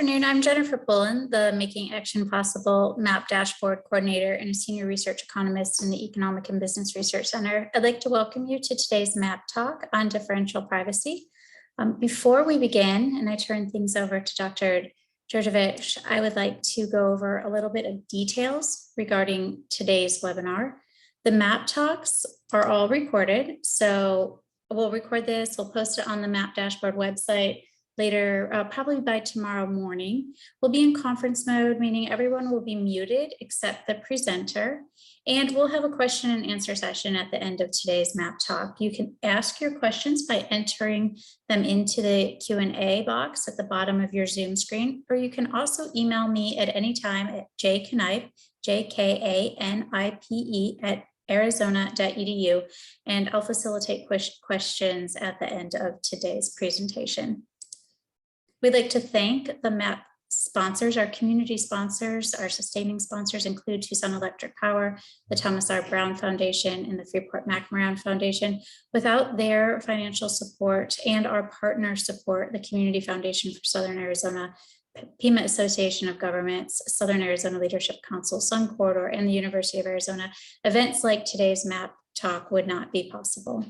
afternoon. I'm Jennifer Pullen, the Making Action Possible MAP Dashboard Coordinator and a Senior Research Economist in the Economic and Business Research Center. I'd like to welcome you to today's MAP talk on differential privacy. Before we begin, and I turn things over to Dr. Djordjevic, I would like to go over a little bit of details regarding today's webinar. The MAP talks are all recorded, so we'll record this, we'll post it on the MAP Dashboard website later, probably by tomorrow morning. We'll be in conference mode, meaning everyone will be muted except the presenter, and we'll have a question and answer session at the end of today's MAP talk. You can ask your questions by entering them into the Q&A box at the bottom of your Zoom screen, or you can also email me at any time at jkanipe, JKANIPE @arizona.edu, and I'll facilitate questions at the end of today's presentation. We'd like to thank the MAP sponsors. Our community sponsors, our sustaining sponsors include Tucson Electric Power, the Thomas R. Brown Foundation, and the Freeport-McMoran Foundation. Without their financial support and our partner support, the Community Foundation for Southern Arizona, Pima Association of Governments, Southern Arizona Leadership Council, Sun Corridor, and the University of Arizona, events like today's MAP talk would not be possible.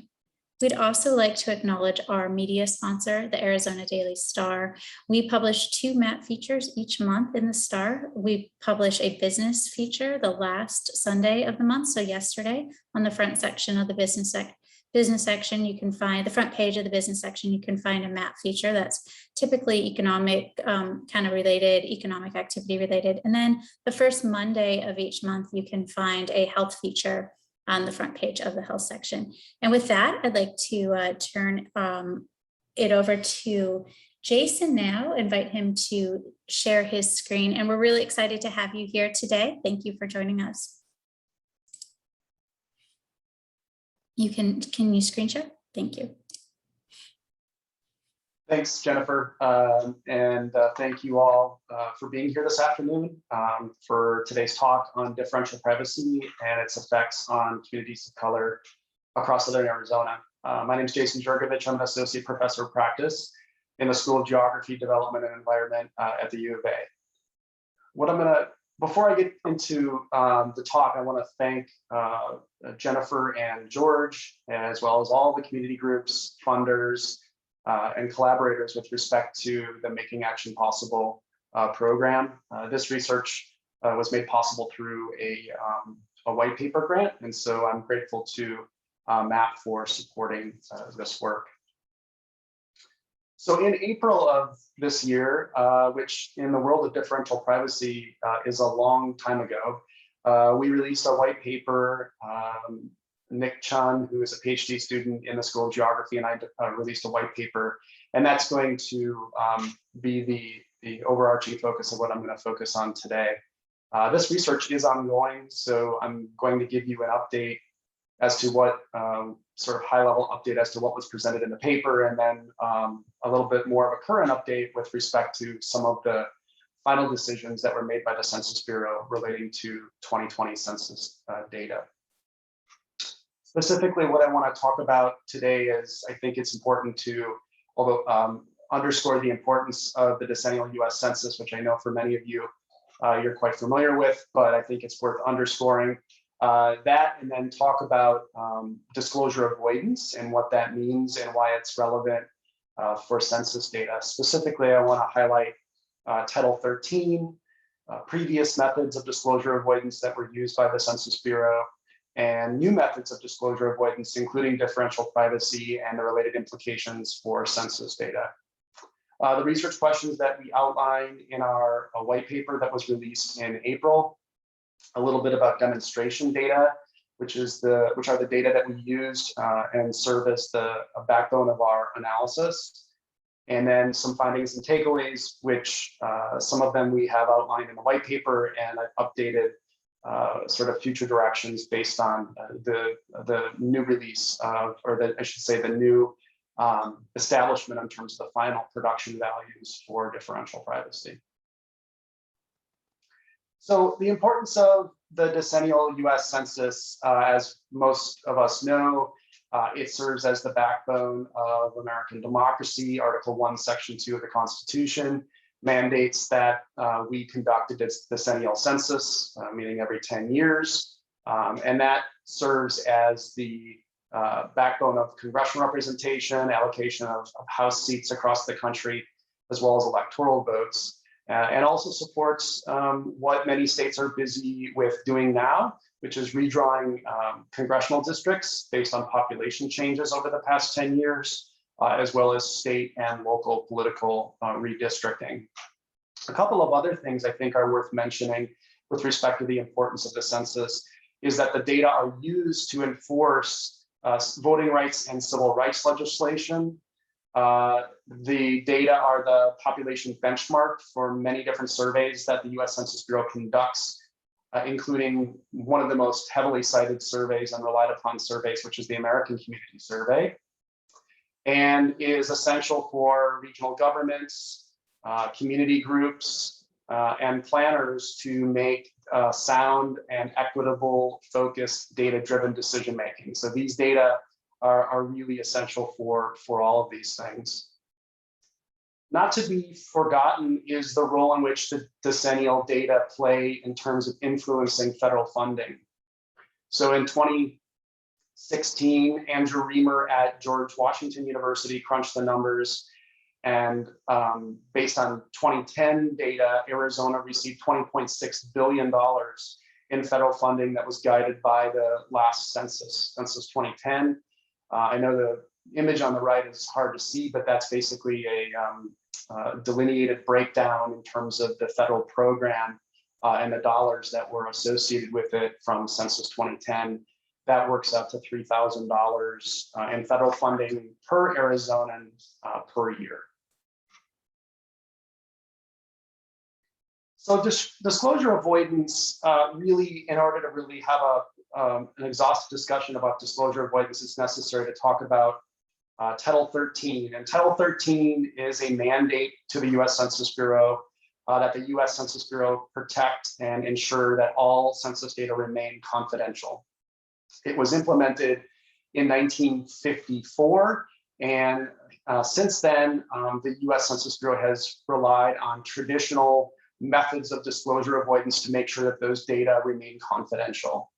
We'd also like to acknowledge our media sponsor, the Arizona Daily Star. We publish 2 MAP features each month in the Star. We publish a business feature the last Sunday of the month, so yesterday, on the front section of the business section, you can find the front page of the business section, you can find a MAP feature that's typically economic kind of related, economic activity related. And then the first Monday of each month, you can find a health feature on the front page of the health section. And with that, I'd like to turn it over to Jason now, invite him to share his screen. And we're really excited to have you here today. Thank you for joining us. Can you screen share? Thank you. Thanks, Jennifer, and thank you all for being here this afternoon for today's talk on differential privacy and its effects on communities of color across Southern Arizona. My name is Jason Djordjevic. I'm an associate professor of practice in the School of Geography, Development, and Environment at the U of A. Before I get into the talk, I want to thank Jennifer and George, as well as all the community groups, funders, and collaborators with respect to the Making Action Possible program. This research was made possible through a white paper grant, and so I'm grateful to MAP for supporting this work. So in April of this year, which in the world of differential privacy is a long time ago, we released a white paper. Nick Chun, who is a PhD student in the School of Geography, and I released a white paper, and that's going to be the overarching focus of what I'm going to focus on today. This research is ongoing, so I'm going to give you an update as to what sort of high-level update as to what was presented in the paper, and then a little bit more of a current update with respect to some of the final decisions that were made by the Census Bureau relating to 2020 census data. Specifically, what I want to talk about today is, I think it's important to underscore the importance of the decennial US Census, which I know for many of you, you're quite familiar with, but I think it's worth underscoring that, and then talk about disclosure avoidance and what that means and why it's relevant for census data. Specifically, I want to highlight Title 13, previous methods of disclosure avoidance that were used by the Census Bureau, and new methods of disclosure avoidance, including differential privacy and the related implications for census data. The research questions that we outlined in our white paper that was released in April, a little bit about demonstration data, which are the data that we used and serve as the backbone of our analysis. And then some findings and takeaways, which some of them we have outlined in the white paper, and I've updated sort of future directions based on the new release of, I should say, the new establishment in terms of the final production values for differential privacy. So the importance of the decennial US Census, as most of us know, it serves as the backbone of American democracy, Article 1, Section 2 of the Constitution. mandates that we conduct a decennial census, meeting every 10 years. And that serves as the backbone of congressional representation, allocation of House seats across the country, as well as electoral votes, and also supports what many states are busy with doing now, which is redrawing congressional districts based on population changes over the past 10 years, as well as state and local political redistricting. A couple of other things I think are worth mentioning with respect to the importance of the census is that the data are used to enforce voting rights and civil rights legislation. The data are the population benchmark for many different surveys that the US Census Bureau conducts, including one of the most heavily cited surveys and relied upon surveys, which is the American Community Survey, and is essential for regional governments, community groups, and planners to make sound and equitable, focused, data-driven decision-making. So these data are really essential for all of these things. Not to be forgotten is the role in which the decennial data play in terms of influencing federal funding. So in 2016, Andrew Reamer at George Washington University crunched the numbers, and based on 2010 data, Arizona received $20.6 billion in federal funding that was guided by the last census, Census 2010. I know the image on the right is hard to see, but that's basically a delineated breakdown in terms of the federal program and the dollars that were associated with it from Census 2010. That works out to $3,000 in federal funding per Arizonan per year. So disclosure avoidance, really, in order to really have an exhaustive discussion about disclosure avoidance, it's necessary to talk about Title 13. And Title 13 is a mandate to the US Census Bureau that the US Census Bureau protect and ensure that all census data remain confidential. It was implemented in 1954, and since then, the US Census Bureau has relied on traditional methods of disclosure avoidance to make sure that those data remain confidential.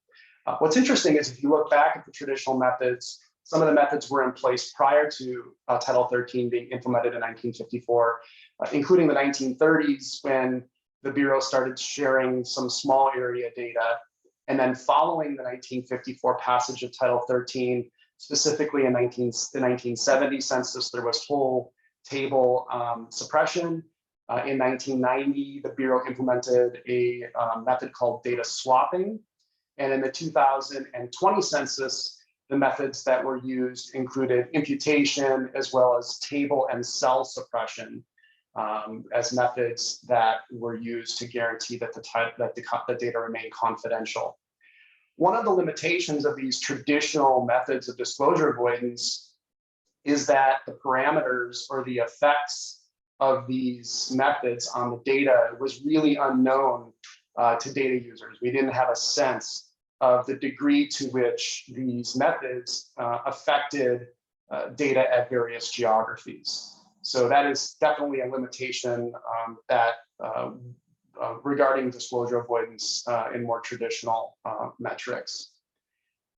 What's interesting is if you look back at the traditional methods, some of the methods were in place prior to Title 13 being implemented in 1954, including the 1930s when the Bureau started sharing some small area data. And then following the 1954 passage of Title 13, specifically in the 1970 census, there was whole table suppression. In 1990, the Bureau implemented a method called data swapping. And in the 2020 census, the methods that were used included imputation as well as table and cell suppression as methods that were used to guarantee that the data remain confidential. One of the limitations of these traditional methods of disclosure avoidance is that the parameters or the effects of these methods on the data was really unknown to data users. We didn't have a sense of the degree to which these methods affected data at various geographies. So that is definitely a limitation regarding disclosure avoidance in more traditional metrics.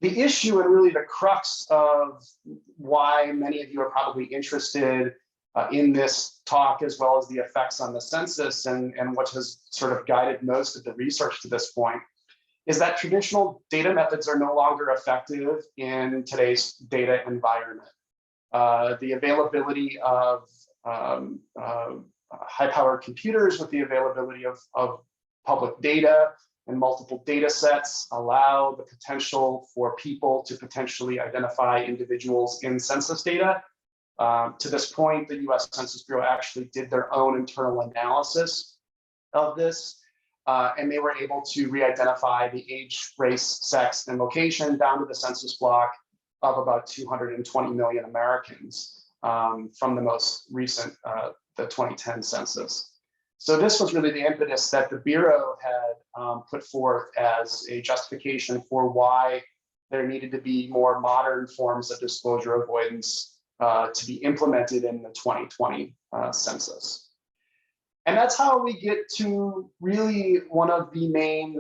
The issue and really the crux of why many of you are probably interested in this talk, as well as the effects on the census and what has sort of guided most of the research to this point, is that traditional data methods are no longer effective in today's data environment. The availability of high-powered computers with the availability of public data and multiple data sets allow the potential for people to potentially identify individuals in census data. To this point, the US Census Bureau actually did their own internal analysis of this, and they were able to re-identify the age, race, sex, and location down to the census block of about 220 million Americans from the most recent, the 2010 census. So this was really the impetus that the Bureau had put forth as a justification for why there needed to be more modern forms of disclosure avoidance to be implemented in the 2020 census. And that's how we get to really one of the main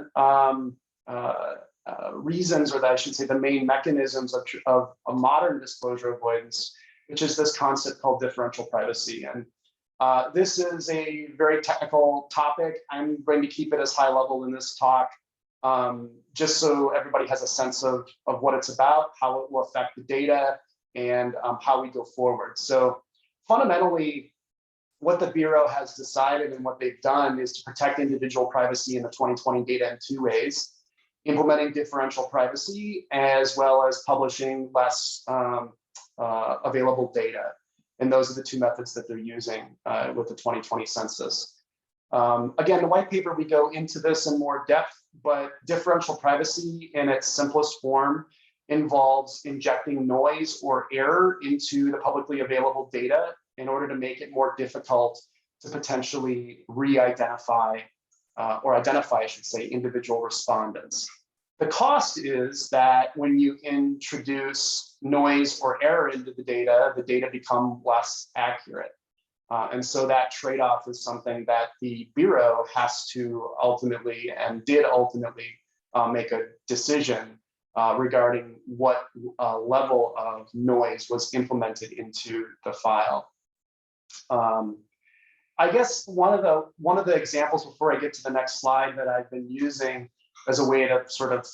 reasons, or I should say the main mechanisms of a modern disclosure avoidance, which is this concept called differential privacy. And this is a very technical topic. I'm going to keep it as high level in this talk, just so everybody has a sense of what it's about, how it will affect the data, and how we go forward. So fundamentally, what the Bureau has decided and what they've done is to protect individual privacy in the 2020 data in two ways: implementing differential privacy, as well as publishing less available data. And those are the two methods that they're using with the 2020 census. Again, the white paper, we go into this in more depth, but differential privacy in its simplest form involves injecting noise or error into the publicly available data in order to make it more difficult to potentially re-identify or identify, I should say, individual respondents. The cost is that when you introduce noise or error into the data become less accurate. And so that trade-off is something that the Bureau has to ultimately, and did ultimately, make a decision regarding what level of noise was implemented into the file. I guess one of the examples before I get to the next slide that I've been using as a way to sort of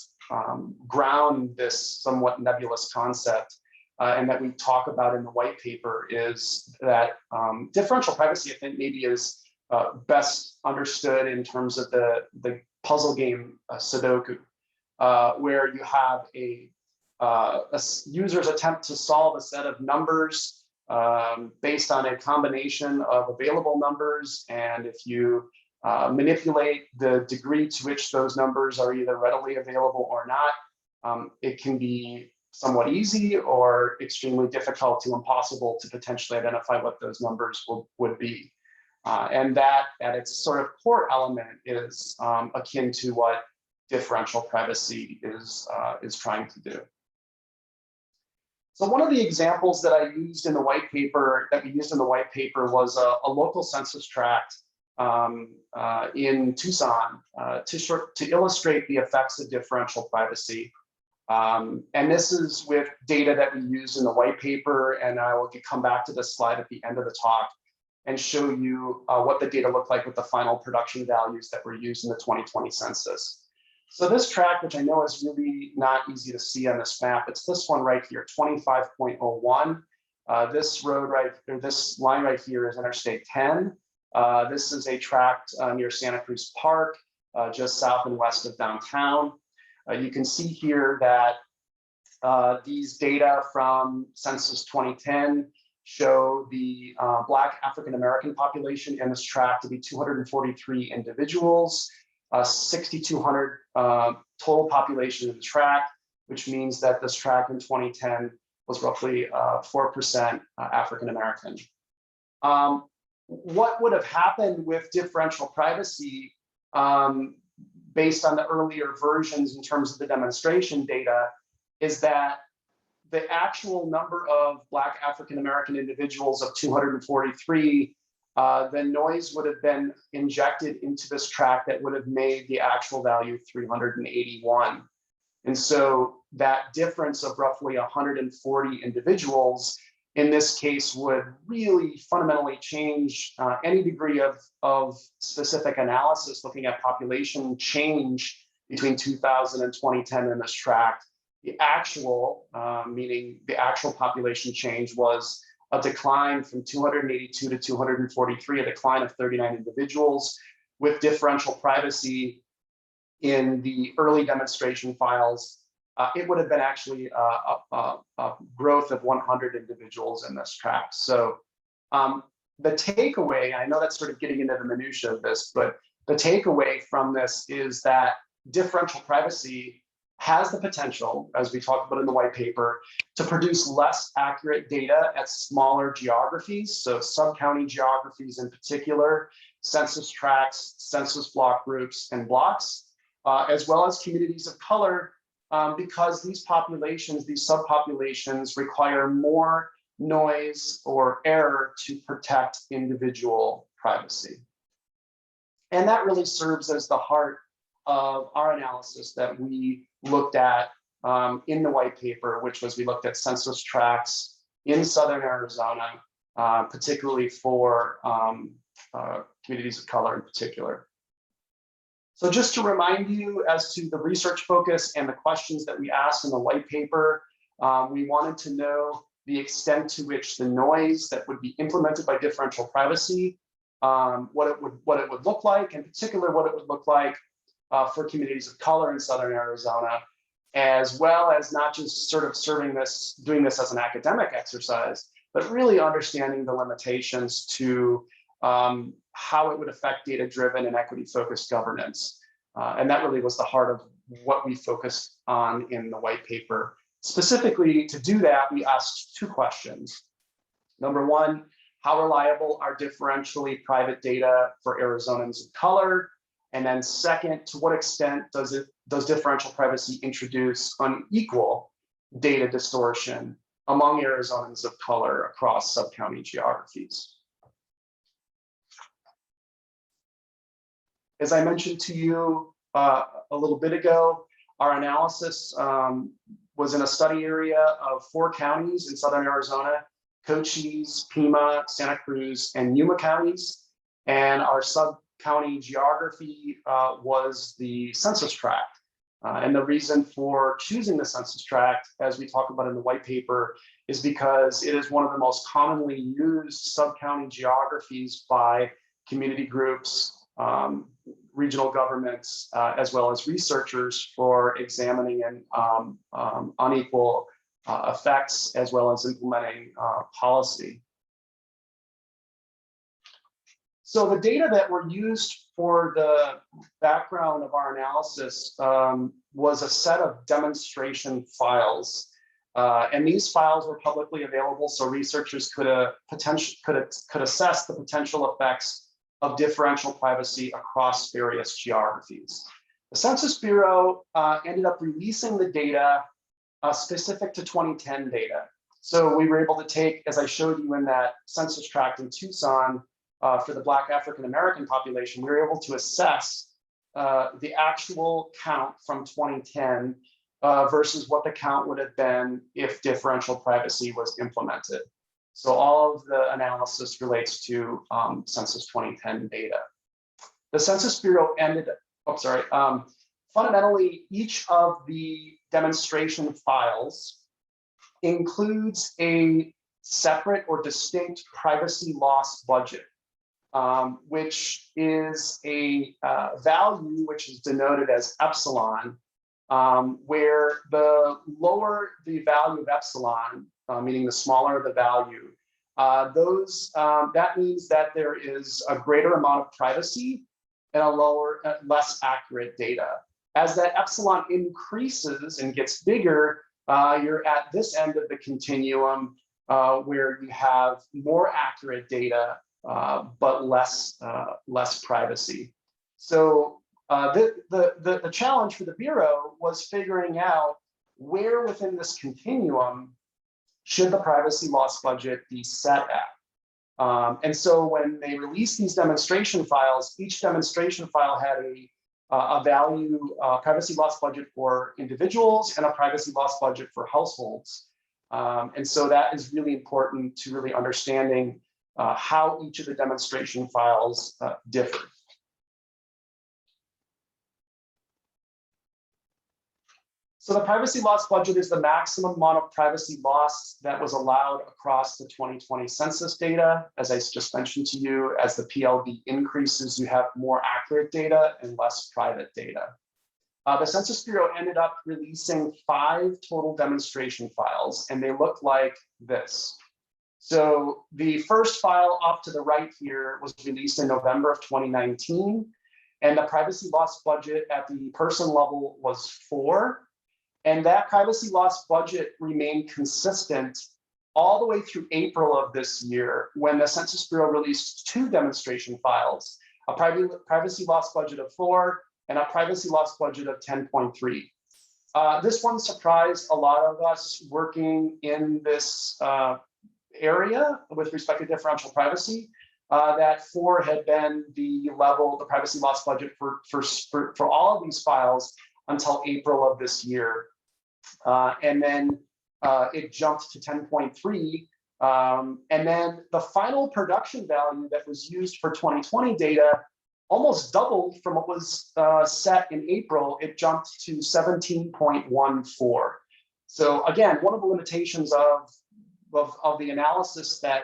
ground this somewhat nebulous concept, and that we talk about in the white paper, is that differential privacy, I think, maybe is best understood in terms of the puzzle game Sudoku, where you have a user's attempt to solve a set of numbers based on a combination of available numbers, and if you manipulate the degree to which those numbers are either readily available or not, it can be somewhat easy or extremely difficult to impossible to potentially identify what those numbers would be. And that at its sort of core element is akin to what differential privacy is trying to do. So one of the examples that I used in the white paper, was a local census tract in Tucson to illustrate the effects of differential privacy. And this is with data that we use in the white paper, and I will come back to this slide at the end of the talk and show you what the data look like with the final production values that were used in the 2020 census. So this tract, which I know is really not easy to see on this map, it's this one right here, 25.01. This line right here is Interstate 10. This is a tract near Santa Cruz Park, just south and west of downtown. You can see here that these data from Census 2010 show the Black African American population in this tract to be 243 individuals, 6,200 total population in the tract, which means that this tract in 2010 was roughly 4% African American. What would have happened with differential privacy based on the earlier versions in terms of the demonstration data is that the actual number of Black African American individuals of 243, the noise would have been injected into this tract that would have made the actual value 381. And so that difference of roughly 140 individuals in this case would really fundamentally change any degree of specific analysis looking at population change between 2000 and 2010 in this tract. The actual, meaning the actual population change, was a decline from 282 to 243, a decline of 39 individuals. With differential privacy in the early demonstration files, it would have been actually a growth of 100 individuals in this tract. So the takeaway, I know that's sort of getting into the minutia of this, but the takeaway from this is that differential privacy has the potential, as we talked about in the white paper, to produce less accurate data at smaller geographies, so sub-county geographies in particular, census tracts, census block groups, and blocks, as well as communities of color, because these populations, these subpopulations, require more noise or error to protect individual privacy. And that really serves as the heart of our analysis that we looked at in the white paper, which was we looked at census tracts in Southern Arizona, particularly for communities of color in particular. So just to remind you as to the research focus and the questions that we asked in the white paper, we wanted to know the extent to which the noise that would be implemented by differential privacy, what it would look like, in particular, what it would look like for communities of color in Southern Arizona, as well as not just sort of doing this as an academic exercise, but really understanding the limitations to how it would affect data-driven and equity-focused governance. And that really was the heart of what we focused on in the white paper. Specifically, to do that, we asked two questions. Number one, how reliable are differentially private data for Arizonans of color? And then second, to what extent does differential privacy introduce unequal data distortion among Arizonans of color across sub-county geographies? As I mentioned to you a little bit ago, our analysis was in a study area of 4 counties in Southern Arizona: Cochise, Pima, Santa Cruz, and Yuma counties. And our sub-county geography was the census tract. And the reason for choosing the census tract, as we talk about in the white paper, is because it is one of the most commonly used sub-county geographies by community groups, regional governments, as well as researchers for examining unequal effects, as well as implementing policy. So the data that were used for the background of our analysis was a set of demonstration files. And these files were publicly available, so researchers could assess the potential effects of differential privacy across various geographies. The Census Bureau ended up releasing the data specific to 2010 data. So we were able to take, as I showed you in that census tract in Tucson, for the Black African American population, we were able to assess the actual count from 2010 versus what the count would have been if differential privacy was implemented. So all of the analysis relates to Census 2010 data. The Census Bureau fundamentally, each of the demonstration files includes a separate or distinct privacy loss budget, which is a value which is denoted as epsilon, where the lower the value of epsilon, meaning the smaller the value, that means that there is a greater amount of privacy and less accurate data. As that epsilon increases and gets bigger, you're at this end of the continuum where you have more accurate data, but less privacy. So the challenge for the Bureau was figuring out where within this continuum should the privacy loss budget be set at. And so when they released these demonstration files, each demonstration file had a value privacy loss budget for individuals and a privacy loss budget for households. And so that is really important to really understanding how each of the demonstration files differ. So the privacy loss budget is the maximum amount of privacy loss that was allowed across the 2020 census data. As I just mentioned to you, as the PLB increases, you have more accurate data and less private data. The Census Bureau ended up releasing 5 total demonstration files, and they look like this. So the first file off to the right here was released in November of 2019, and the privacy loss budget at the person level was 4. And that privacy loss budget remained consistent all the way through April of this year, when the Census Bureau released 2 demonstration files, a privacy loss budget of 4 and a privacy loss budget of 10.3. This one surprised a lot of us working in this area with respect to differential privacy, that 4 had been the level, the privacy loss budget for all of these files until April of this year. And then it jumped to 10.3. And then the final production value that was used for 2020 data almost doubled from what was set in April. It jumped to 17.14. So again, one of the limitations of the analysis that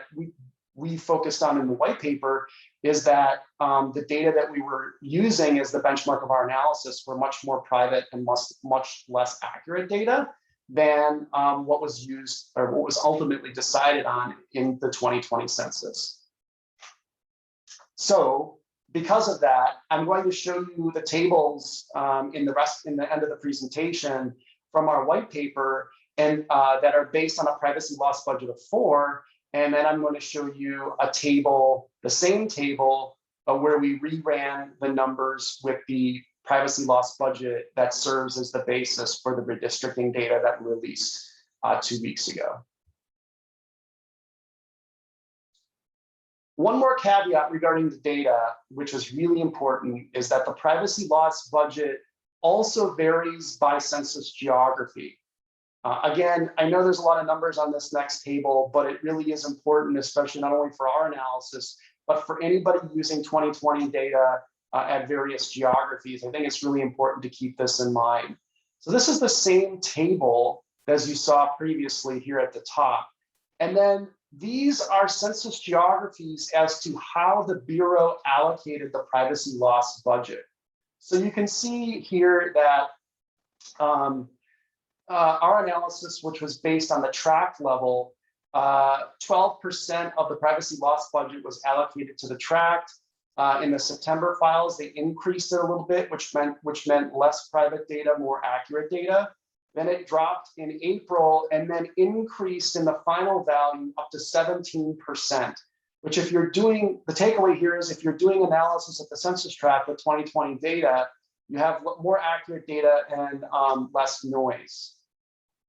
we focused on in the white paper is that the data that we were using as the benchmark of our analysis were much more private and much less accurate data than what was used or what was ultimately decided on in the 2020 census. So because of that, I'm going to show you the tables in the end of the presentation from our white paper, and that are based on a privacy loss budget of 4. And then I'm going to show you a table, the same table, where we reran the numbers with the privacy loss budget that serves as the basis for the redistricting data that we released 2 weeks ago. One more caveat regarding the data, which is really important, is that the privacy loss budget also varies by census geography. Again, I know there's a lot of numbers on this next table, but it really is important, especially not only for our analysis, but for anybody using 2020 data at various geographies. I think it's really important to keep this in mind. So this is the same table as you saw previously here at the top. And then these are census geographies as to how the Bureau allocated the privacy loss budget. So you can see here that our analysis, which was based on the tract level, 12% of the privacy loss budget was allocated to the tract. In the September files, they increased it a little bit, which meant less private data, more accurate data. Then it dropped in April and then increased in the final value up to 17%, which if you're doing, the takeaway here is if you're doing analysis of the census tract with 2020 data, you have more accurate data and less noise.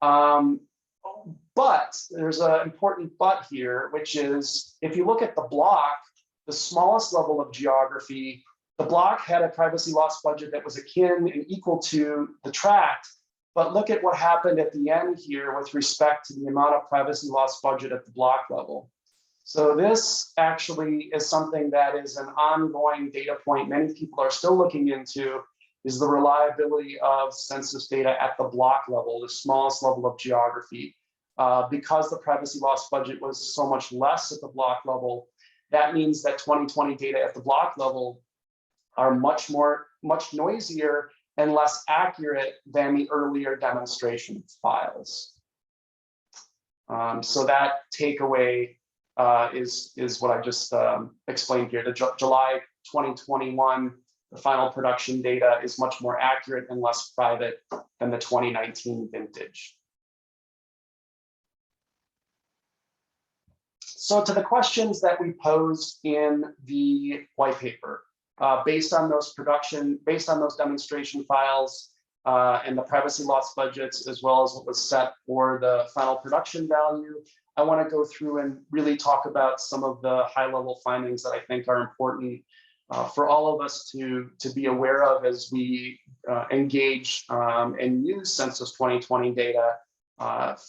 But there's an important but here, which is if you look at the block, the smallest level of geography, the block had a privacy loss budget that was akin and equal to the tract. But look at what happened at the end here with respect to the amount of privacy loss budget at the block level. So this actually is something that is an ongoing data point many people are still looking into, is the reliability of census data at the block level, the smallest level of geography. Because the privacy loss budget was so much less at the block level, that means that 2020 data at the block level are much noisier and less accurate than the earlier demonstration files. So that takeaway is what I just explained here. The July 2021, the final production data is much more accurate and less private than the 2019 vintage. So to the questions that we posed in the white paper, based on those demonstration files and the privacy loss budgets, as well as what was set for the final production value, I want to go through and really talk about some of the high-level findings that I think are important for all of us to be aware of as we engage and use Census 2020 data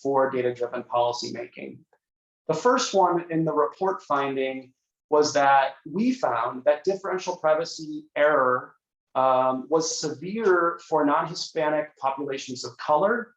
for data-driven policymaking. The first one in the report finding was that we found that differential privacy error was severe for non-Hispanic populations of color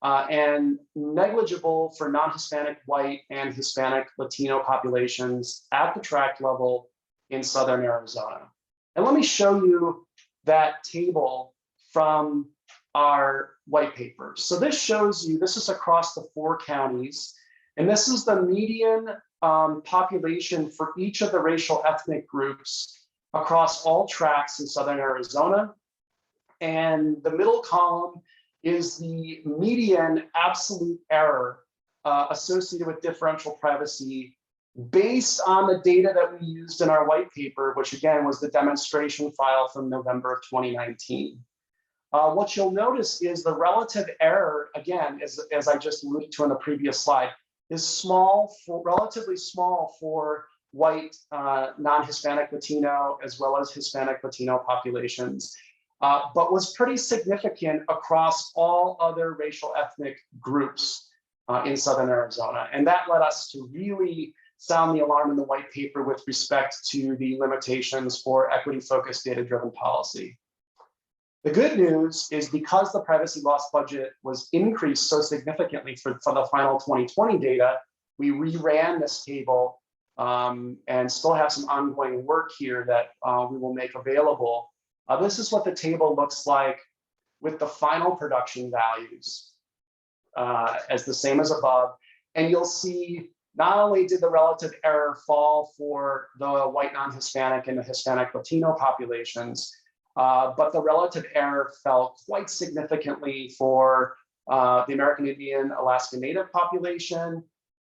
and negligible for non-Hispanic white and Hispanic Latino populations at the tract level in Southern Arizona. And let me show you that table from our white paper. So this shows you, this is across the 4 counties, and this is the median population for each of the racial ethnic groups across all tracts in Southern Arizona. And the middle column is the median absolute error associated with differential privacy based on the data that we used in our white paper, which again was the demonstration file from November of 2019. What you'll notice is the relative error, again, as I just alluded to in the previous slide, is small, relatively small for white, non-Hispanic Latino, as well as Hispanic Latino populations, but was pretty significant across all other racial ethnic groups in Southern Arizona. And that led us to really sound the alarm in the white paper with respect to the limitations for equity-focused, data-driven policy. The good news is because the privacy loss budget was increased so significantly for the final 2020 data, we reran this table and still have some ongoing work here that we will make available. This is what the table looks like with the final production values as the same as above. And you'll see not only did the relative error fall for the white non-Hispanic and the Hispanic Latino populations, but the relative error fell quite significantly for the American Indian, Alaska Native population,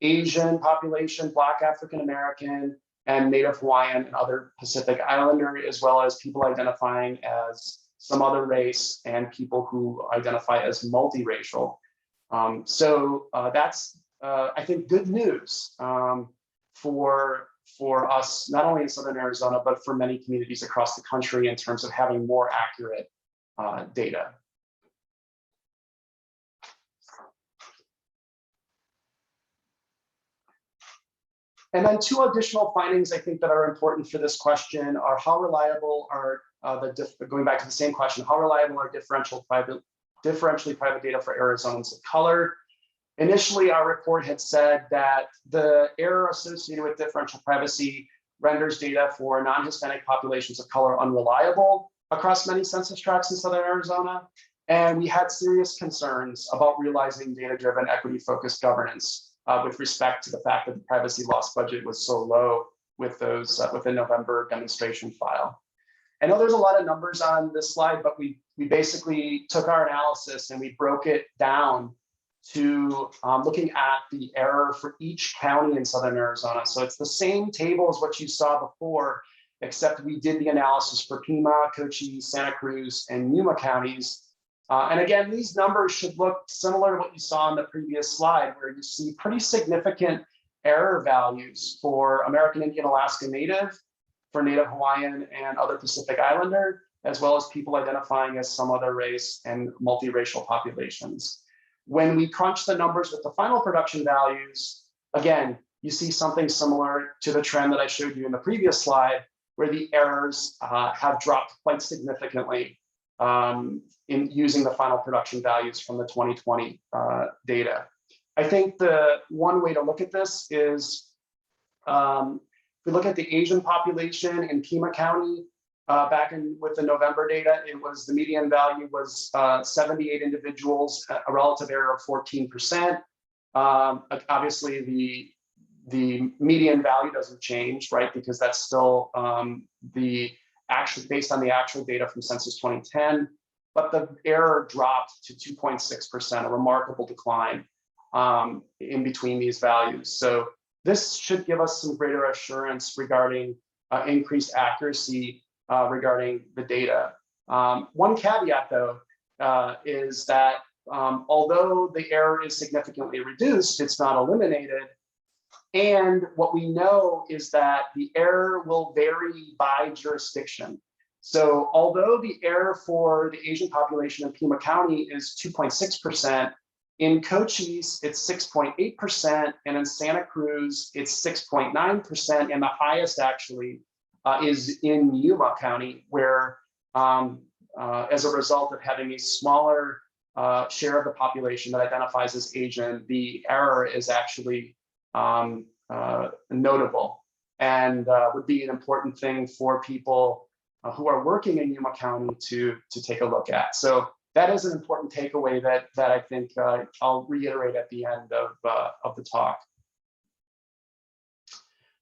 Asian population, Black African American, and Native Hawaiian and other Pacific Islander, as well as people identifying as some other race and people who identify as multiracial. So that's, I think, good news for us, not only in Southern Arizona, but for many communities across the country in terms of having more accurate data. And then two additional findings I think that are important for this question are how reliable are going back to the same question, how reliable are differentially private data for Arizonans of color? Initially, our report had said that the error associated with differential privacy renders data for non-Hispanic populations of color unreliable across many census tracts in Southern Arizona. And we had serious concerns about realizing data-driven, equity-focused governance with respect to the fact that the privacy loss budget was so low with those with the November demonstration file. I know there's a lot of numbers on this slide, but we basically took our analysis and we broke it down to looking at the error for each county in Southern Arizona. So it's the same table as what you saw before, except we did the analysis for Pima, Cochise, Santa Cruz, and Yuma counties. And again, these numbers should look similar to what you saw on the previous slide, where you see pretty significant error values for American Indian, Alaska Native, for Native Hawaiian and other Pacific Islander, as well as people identifying as some other race and multiracial populations. When we crunch the numbers with the final production values, again, you see something similar to the trend that I showed you in the previous slide, where the errors have dropped quite significantly in using the final production values from the 2020 data. I think the one way to look at this is, if we look at the Asian population in Pima County, back in with the November data, it was the median value was 78 individuals, a relative error of 14%. Obviously, the median value doesn't change, right? Because that's still based on the actual data from Census 2010, but the error dropped to 2.6%, a remarkable decline in between these values. So this should give us some greater assurance regarding increased accuracy regarding the data. One caveat, though, is that although the error is significantly reduced, it's not eliminated. And what we know is that the error will vary by jurisdiction. So although the error for the Asian population in Pima County is 2.6%, in Cochise, it's 6.8%, and in Santa Cruz, it's 6.9%, and the highest actually is in Yuma County, where as a result of having a smaller share of the population that identifies as Asian, the error is actually notable and would be an important thing for people who are working in Yuma County to take a look at. So that is an important takeaway that I think I'll reiterate at the end of the talk.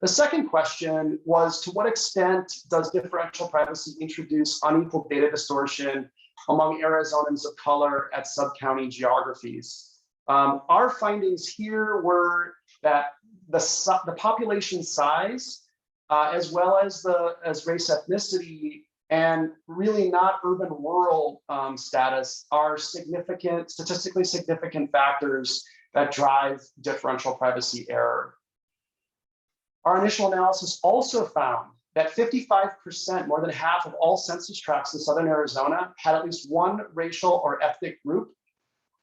The second question was, to what extent does differential privacy introduce unequal data distortion among Arizonans of color at sub-county geographies? Our findings here were that the population size, as well as race ethnicity, and really not urban-rural status, are statistically significant factors that drive differential privacy error. Our initial analysis also found that 55%, more than half of all census tracts in Southern Arizona, had at least one racial or ethnic group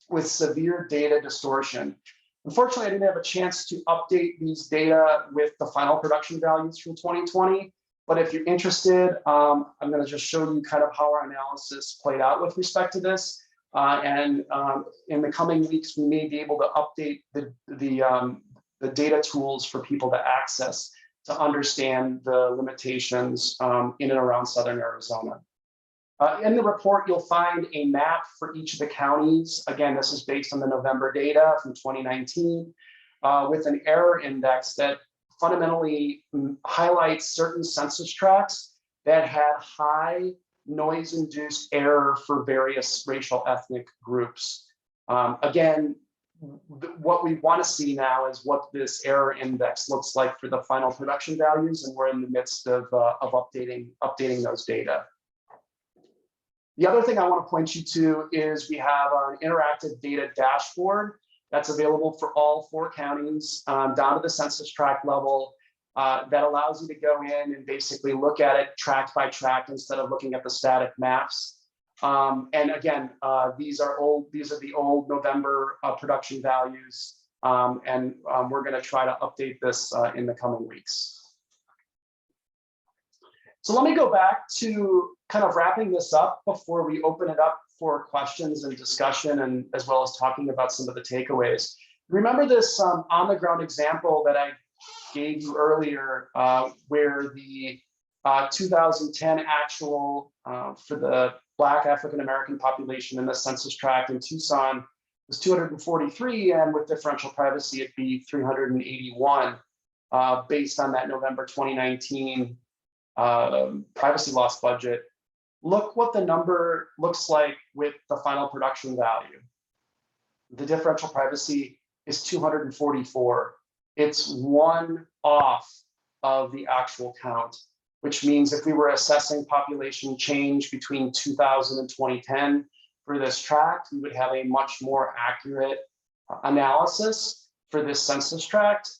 with severe data distortion. Unfortunately, I didn't have a chance to update these data with the final production values from 2020. But if you're interested, I'm going to just show you kind of how our analysis played out with respect to this. In the coming weeks, we may be able to update the data tools for people to access to understand the limitations in and around Southern Arizona. In the report, you'll find a map for each of the counties. Again, this is based on the November data from 2019 with an error index that fundamentally highlights certain census tracts that had high noise-induced error for various racial ethnic groups. Again, what we want to see now is what this error index looks like for the final production values, and we're in the midst of updating those data. The other thing I want to point you to is we have an interactive data dashboard that's available for all 4 counties down to the census tract level that allows you to go in and basically look at it tract by tract instead of looking at the static maps. And again, these are the old November production values, and we're going to try to update this in the coming weeks. So let me go back to kind of wrapping this up before we open it up for questions and discussion, and as well as talking about some of the takeaways. Remember this on-the-ground example that I gave you earlier, where the 2010 actual for the Black African-American population in the census tract in Tucson was 243, and with differential privacy, it'd be 381 based on that November 2019 privacy loss budget. Look what the number looks like with the final production value. The differential privacy is 244. It's 1 off of the actual count, which means if we were assessing population change between 2000 and 2010 for this tract, we would have a much more accurate analysis for this census tract,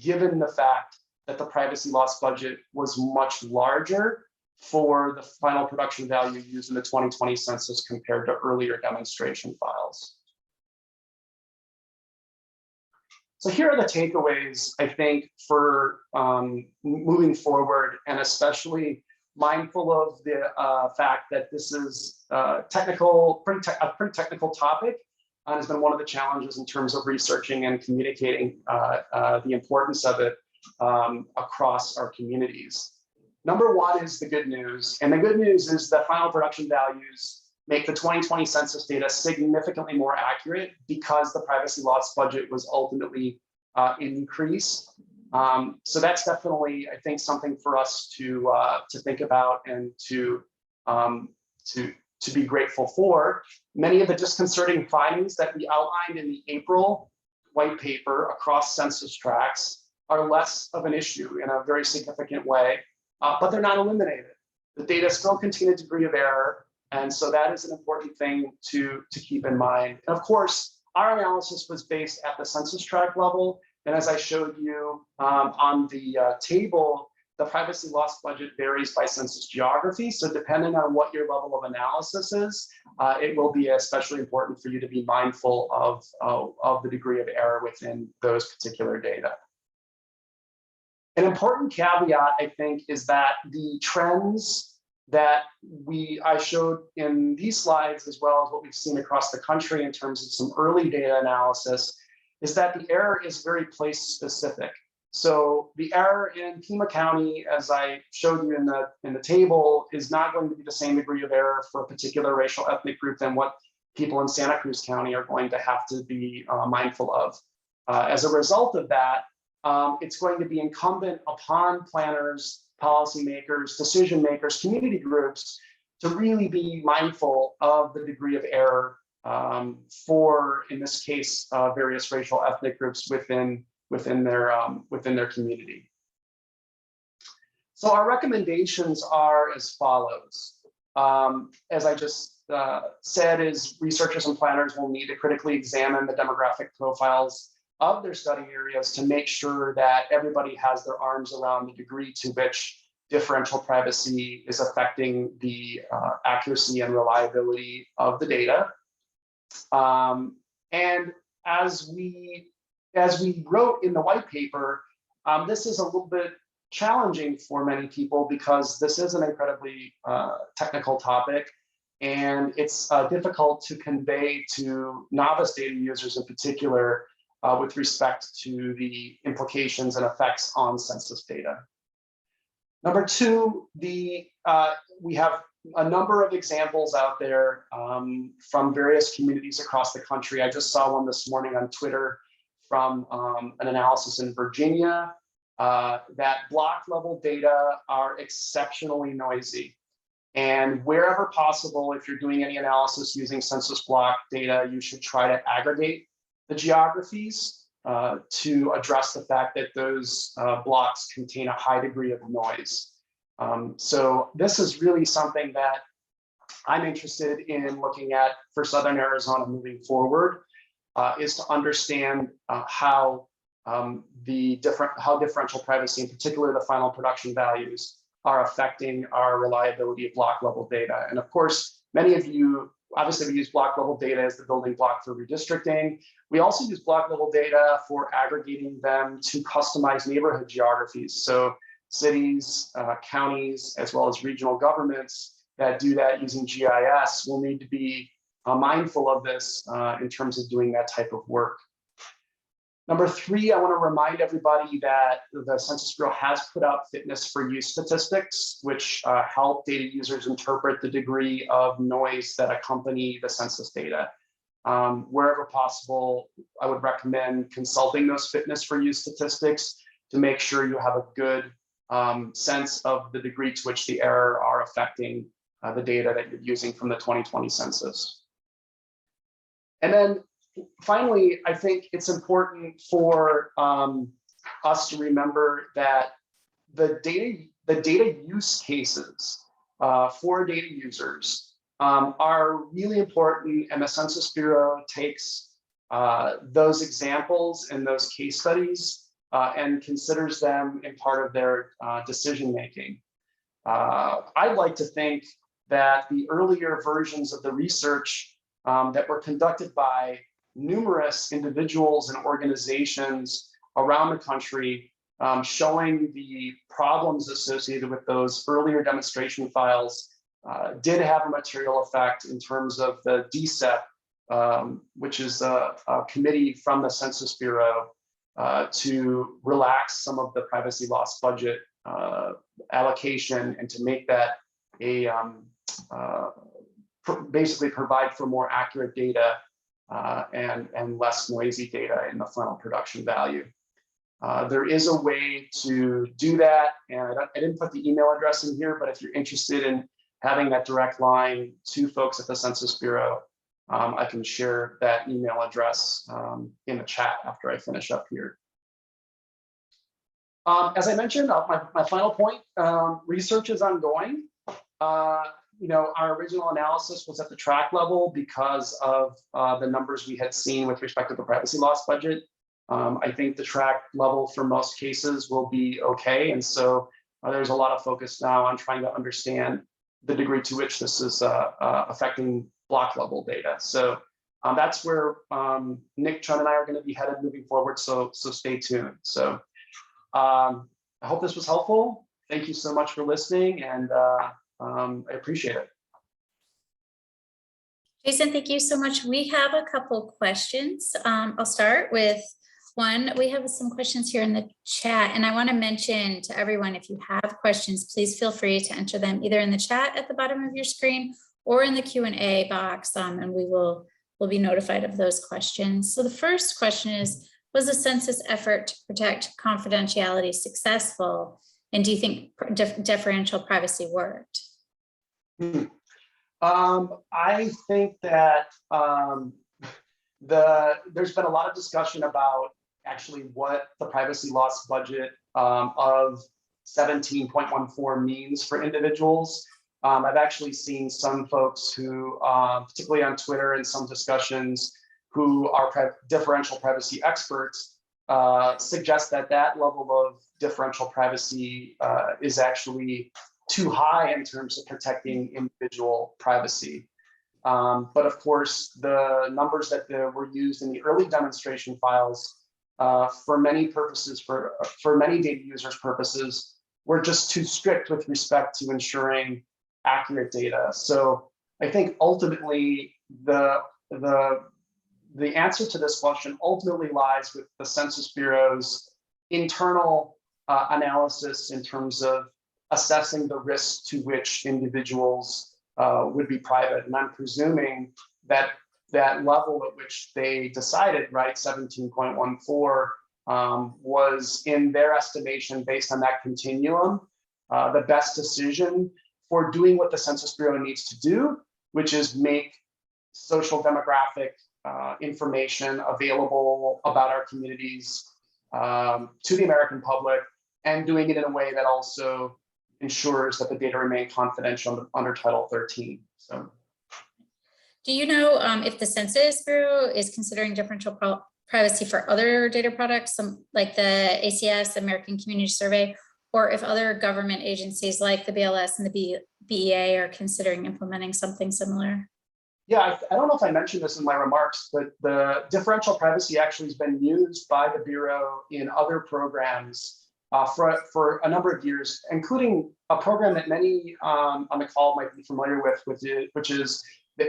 given the fact that the privacy loss budget was much larger for the final production value used in the 2020 census compared to earlier demonstration files. So here are the takeaways, I think, for moving forward, and especially mindful of the fact that this is a pretty technical topic, and has been one of the challenges in terms of researching and communicating the importance of it across our communities. Number 1 is the good news, and the good news is that final production values make the 2020 census data significantly more accurate because the privacy loss budget was ultimately increased. So that's definitely, I think, something for us to think about and to be grateful for. Many of the disconcerting findings that we outlined in the April white paper across census tracts are less of an issue in a very significant way, but they're not eliminated. The data still contain a degree of error, and so that is an important thing to keep in mind. And of course, our analysis was based at the census tract level, and as I showed you on the table, the privacy loss budget varies by census geography. So depending on what your level of analysis is, it will be especially important for you to be mindful of the degree of error within those particular data. An important caveat, I think, is that the trends that I showed in these slides, as well as what we've seen across the country in terms of some early data analysis, is that the error is very place specific. So the error in Pima County, as I showed you in the table, is not going to be the same degree of error for a particular racial ethnic group than what people in Santa Cruz County are going to have to be mindful of. As a result of that, it's going to be incumbent upon planners, policymakers, decision makers, community groups to really be mindful of the degree of error for, in this case, various racial ethnic groups within their community. So our recommendations are as follows. As I just said, is researchers and planners will need to critically examine the demographic profiles of their study areas to make sure that everybody has their arms around the degree to which differential privacy is affecting the accuracy and reliability of the data. And as we wrote in the white paper, this is a little bit challenging for many people because this is an incredibly technical topic, and it's difficult to convey to novice data users in particular with respect to the implications and effects on census data. Number two, we have a number of examples out there from various communities across the country. I just saw one this morning on Twitter from an analysis in Virginia that block level data are exceptionally noisy. And wherever possible, if you're doing any analysis using census block data, you should try to aggregate the geographies to address the fact that those blocks contain a high degree of noise. So this is really something that I'm interested in looking at for Southern Arizona moving forward, is to understand how differential privacy, in particular the final production values, are affecting our reliability of block level data. And of course, many of you, obviously we use block level data as the building block for redistricting. We also use block level data for aggregating them to customize neighborhood geographies. So cities, counties, as well as regional governments that do that using GIS will need to be mindful of this in terms of doing that type of work. Number three, I want to remind everybody that the Census Bureau has put out fitness for use statistics, which help data users interpret the degree of noise that accompany the census data. Wherever possible, I would recommend consulting those fitness for use statistics to make sure you have a good sense of the degree to which the error are affecting the data that you're using from the 2020 census. And then finally, I think it's important for us to remember that the data use cases for data users are really important, and the Census Bureau takes those examples and those case studies and considers them in part of their decision making. I'd like to think that the earlier versions of the research that were conducted by numerous individuals and organizations around the country showing the problems associated with those earlier demonstration files did have a material effect in terms of the DCEP, which is a committee from the Census Bureau to relax some of the privacy loss budget allocation and to make that a basically provide for more accurate data and less noisy data in the final production value. There is a way to do that, and I didn't put the email address in here, but if you're interested in having that direct line to folks at the Census Bureau, I can share that email address in the chat after I finish up here. As I mentioned, my final point, research is ongoing. Our original analysis was at the track level because of the numbers we had seen with respect to the privacy loss budget. I think the track level for most cases will be okay. And so there's a lot of focus now on trying to understand the degree to which this is affecting block level data. So that's where Nick, Chun, and I are going to be headed moving forward. So stay tuned. So I hope this was helpful. Thank you so much for listening, and I appreciate it. Jason, thank you so much. We have a couple questions. I'll start with one. We have some questions here in the chat, and I want to mention to everyone, if you have questions, please feel free to enter them either in the chat at the bottom of your screen or in the Q&A box, and we'll be notified of those questions. So the first question is, was the census effort to protect confidentiality successful? And do you think differential privacy worked? I think that there's been a lot of discussion about actually what the privacy loss budget of 17.14 means for individuals. I've actually seen some folks who, particularly on Twitter and some discussions, who are differential privacy experts, suggest that that level of differential privacy is actually too high in terms of protecting individual privacy. But of course, the numbers that were used in the early demonstration files for many purposes, for many data users' purposes, were just too strict with respect to ensuring accurate data. So I think ultimately the answer to this question ultimately lies with the Census Bureau's internal analysis in terms of assessing the risk to which individuals would be private. And I'm presuming that that level at which they decided, right, 17.14, was in their estimation, based on that continuum, the best decision for doing what the Census Bureau needs to do, which is make social demographic information available about our communities to the American public, and doing it in a way that also ensures that the data remain confidential under Title 13. So, do you know if the Census Bureau is considering differential privacy for other data products, like the ACS, American Community Survey, or if other government agencies like the BLS and the BEA are considering implementing something similar? Yeah, I don't know if I mentioned this in my remarks, but the differential privacy actually has been used by the Bureau in other programs for a number of years, including a program that many on the call might be familiar with which is the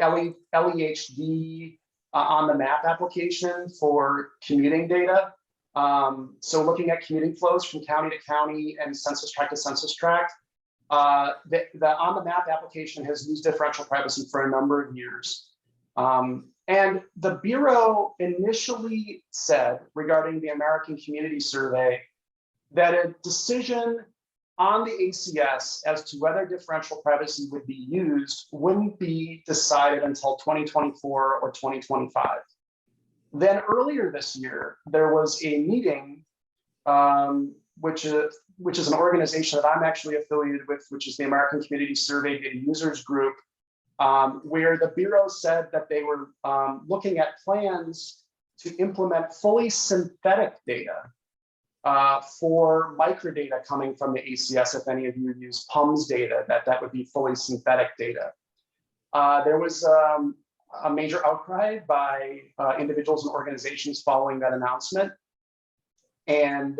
LEHD on the map application for commuting data. So looking at commuting flows from county to county and census tract to census tract. The on the map application has used differential privacy for a number of years. And the Bureau initially said regarding the American Community Survey that a decision on the ACS as to whether differential privacy would be used wouldn't be decided until 2024 or 2025. Then earlier this year, there was a meeting, which is an organization that I'm actually affiliated with, which is the American Community Survey Data Users Group, where the Bureau said that they were looking at plans to implement fully synthetic data for microdata coming from the ACS. If any of you use PUMS data, that would be fully synthetic data. There was a major outcry by individuals and organizations following that announcement. And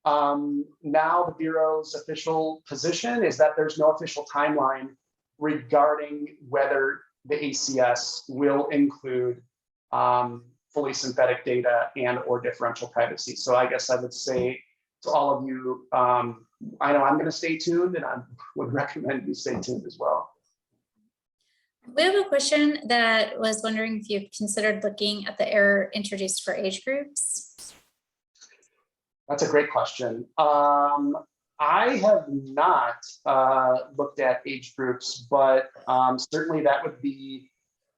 now the Bureau's official position is that there's no official timeline regarding whether the ACS will include fully synthetic data and or differential privacy. So I guess I would say to all of you, I know I'm going to stay tuned, and I would recommend you stay tuned as well. We have a question that was wondering if you've considered looking at the error introduced for age groups. That's a great question. I have not looked at age groups, but certainly that would be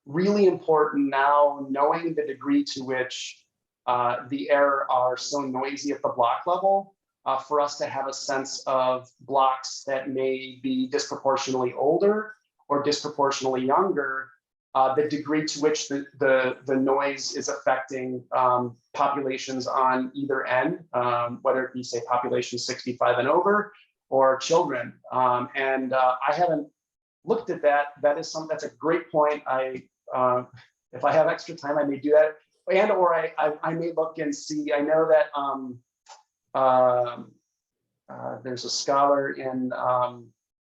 really important now, knowing the degree to which the error are so noisy at the block level, for us to have a sense of blocks that may be disproportionately older or disproportionately younger, the degree to which the noise is affecting populations on either end, whether it be, say, population 65 and over or children. And I haven't looked at that. That's a great point. If I have extra time, I may do that, and or I may look and see. I know that there's a scholar in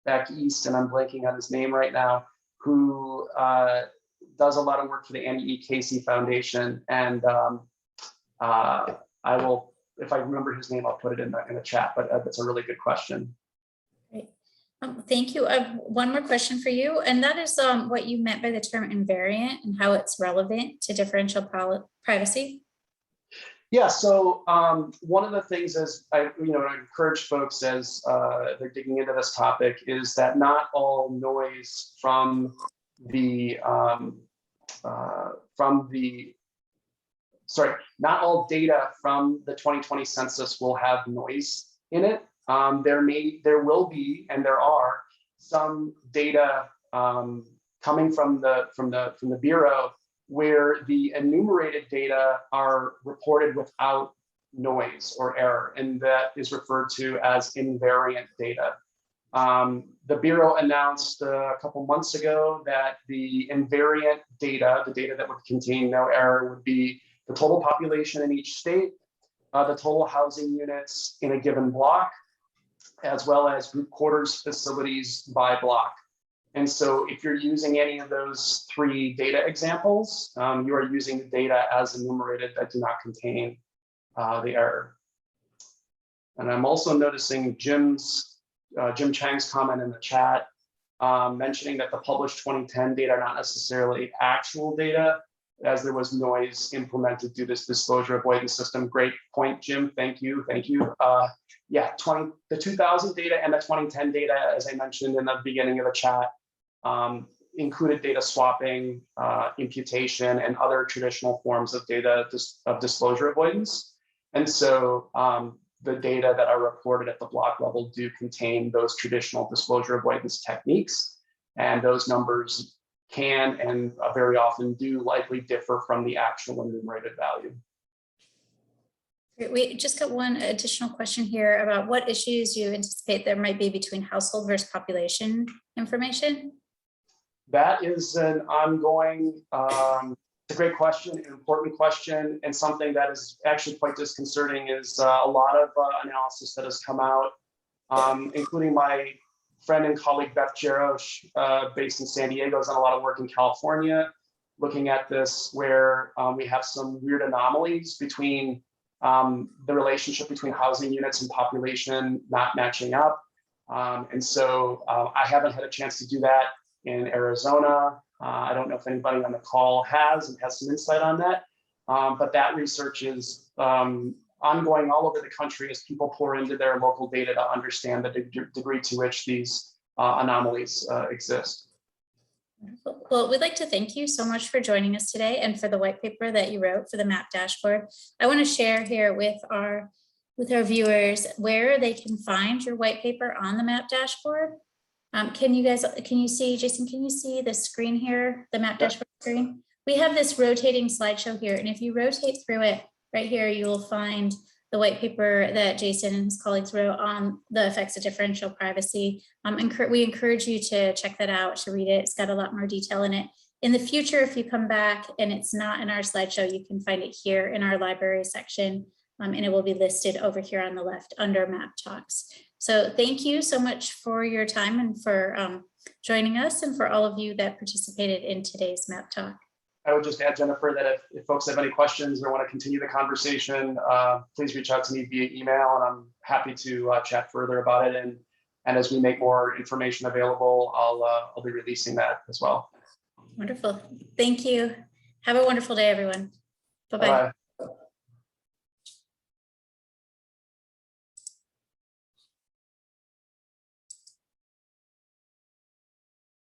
back east, and I'm blanking on his name right now, who does a lot of work for the Annie E. Casey Foundation, and I will, if I remember his name, I'll put it in the chat. But that's a really good question. Great. Thank you. I have one more question for you, and that is what you meant by the term invariant and how it's relevant to differential privacy. Yeah, so one of the things is, I encourage folks as they're digging into this topic, is that not all noise from not all data from the 2020 census will have noise in it. There will be, and there are some data coming from the Bureau where the enumerated data are reported without noise or error, and that is referred to as invariant data. The Bureau announced a couple months ago that the invariant data, the data that would contain no error, would be the total population in each state, the total housing units in a given block, as well as group quarters facilities by block. And so if you're using any of those three data examples, you are using the data as enumerated that do not contain the error. And I'm also noticing Jim Chang's comment in the chat, mentioning that the published 2010 data are not necessarily actual data, as there was noise implemented through this disclosure avoidance system. Great point, Jim. Thank you. Thank you. Yeah, the 2000 data and the 2010 data, as I mentioned in the beginning of the chat, included data swapping, imputation, and other traditional forms of data of disclosure avoidance. And so the data that are reported at the block level do contain those traditional disclosure avoidance techniques, and those numbers can and very often do likely differ from the actual enumerated value. We just got one additional question here about what issues you anticipate there might be between household versus population information. That is an ongoing, it's a great question, an important question, and something that is actually quite disconcerting is a lot of analysis that has come out, including my friend and colleague Beth Jarosz, based in San Diego, has done a lot of work in California, looking at this, where we have some weird anomalies between the relationship between housing units and population not matching up. And so I haven't had a chance to do that in Arizona. I don't know if anybody on the call has some insight on that, but that research is ongoing all over the country as people pour into their local data to understand the degree to which these anomalies exist. Well, we'd like to thank you so much for joining us today and for the white paper that you wrote for the MAP dashboard. I want to share here with our viewers where they can find your white paper on the MAP dashboard. Can you see, Jason, can you see the screen here, the MAP dashboard screen? We have this rotating slideshow here, and if you rotate through it right here, you will find the white paper that Jason and his colleagues wrote on the effects of differential privacy. We encourage you to check that out, to read it. It's got a lot more detail in it. In the future, if you come back and it's not in our slideshow, you can find it here in our library section, and it will be listed over here on the left under MAP Talks. So thank you so much for your time and for joining us, and for all of you that participated in today's MAP Talk. I would just add, Jennifer, that if folks have any questions or want to continue the conversation, please reach out to me via email, and I'm happy to chat further about it. And as we make more information available, I'll be releasing that as well. Wonderful. Thank you. Have a wonderful day, everyone. Bye-bye.